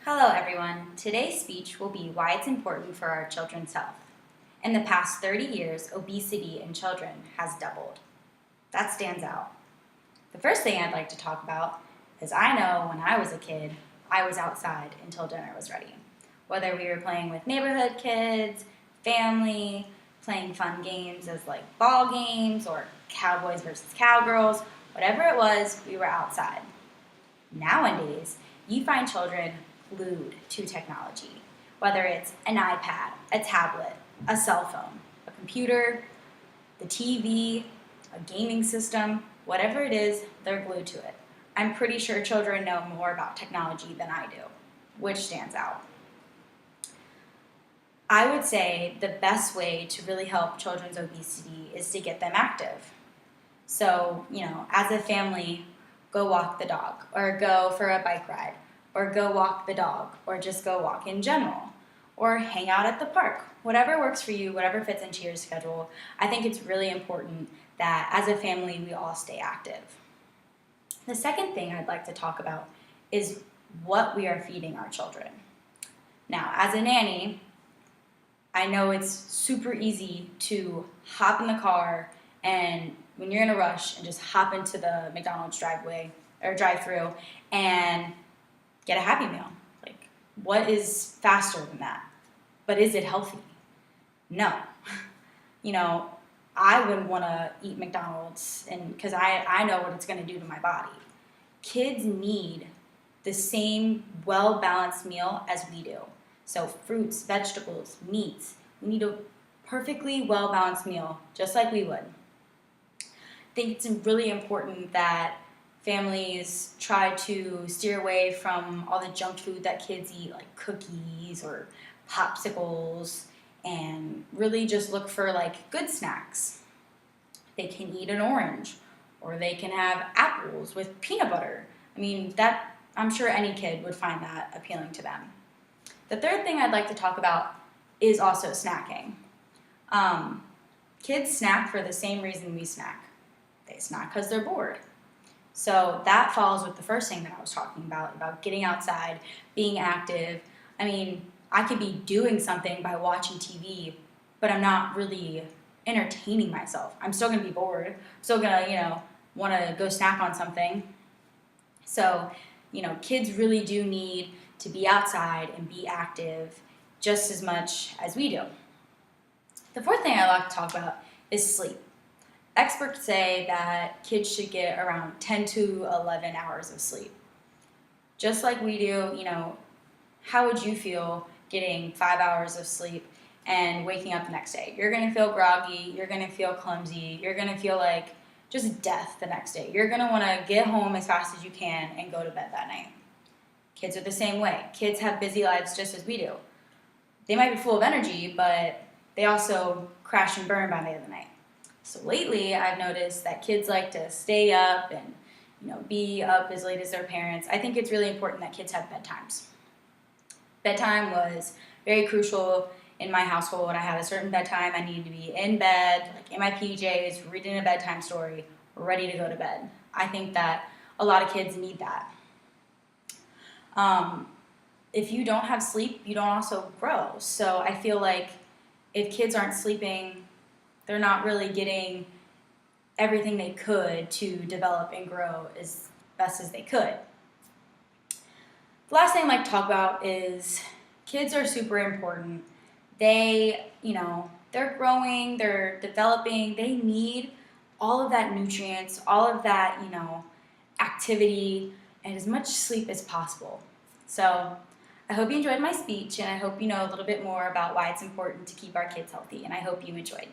Hello everyone. Today's speech will be why it's important for our children's health. In the past 30 years, obesity in children has doubled. That stands out. The first thing I'd like to talk about is I know when I was a kid, I was outside until dinner was ready. Whether we were playing with neighborhood kids, family, playing fun games as like ball games or cowboys versus cowgirls, whatever it was, we were outside. Nowadays, you find children glued to technology, whether it's an iPad, a tablet, a cell phone, a computer, the TV, a gaming system, whatever it is, they're glued to it. I'm pretty sure children know more about technology than I do, which stands out. I would say the best way to really help children's obesity is to get them active. So, as a family, go walk the dog, or go for a bike ride, or go walk the dog, or just go walk in general, or hang out at the park. Whatever works for you, whatever fits into your schedule, I think it's really important that as a family we all stay active. The second thing I'd like to talk about is what we are feeding our children. Now, as a nanny, I know it's super easy to hop in the car and when you're in a rush and just hop into the McDonald's drive-through and get a Happy Meal. Like, what is faster than that? But is it healthy? No. I wouldn't want to eat McDonald's because I know what it's going to do to my body. Kids need the same well-balanced meal as we do. So fruits, vegetables, meats. We need a perfectly well-balanced meal, just like we would. I think it's really important that families try to steer away from all the junk food that kids eat, like cookies or popsicles, and really just look for good snacks. They can eat an orange, or they can have apples with peanut butter. I'm sure any kid would find that appealing to them. The third thing I'd like to talk about is also snacking. Kids snack for the same reason we snack. They snack because they're bored. So that falls with the first thing that I was talking about getting outside, being active. I could be doing something by watching TV, but I'm not really entertaining myself. I'm still going to be bored. I'm still going to, want to go snack on something. So, kids really do need to be outside and be active just as much as we do. The fourth thing I'd like to talk about is sleep. Experts say that kids should get around 10 to 11 hours of sleep. Just like we do, how would you feel getting 5 hours of sleep and waking up the next day? You're going to feel groggy, you're going to feel clumsy, you're going to feel like just death the next day. You're going to want to get home as fast as you can and go to bed that night. Kids are the same way. Kids have busy lives just as we do. They might be full of energy, but they also crash and burn by the end of the night. So lately, I've noticed that kids like to stay up and be up as late as their parents. I think it's really important that kids have bedtimes. Bedtime was very crucial in my household. I had a certain bedtime. I needed to be in bed, in my PJs, reading a bedtime story, ready to go to bed. I think that a lot of kids need that. If you don't have sleep, you don't also grow. So I feel like if kids aren't sleeping, they're not really getting everything they could to develop and grow as best as they could. The last thing I'd like to talk about is kids are super important. They, they're growing, they're developing, they need all of that nutrients, all of that, activity, and as much sleep as possible. So I hope you enjoyed my speech, and I hope you know a little bit more about why it's important to keep our kids healthy, and I hope you enjoyed.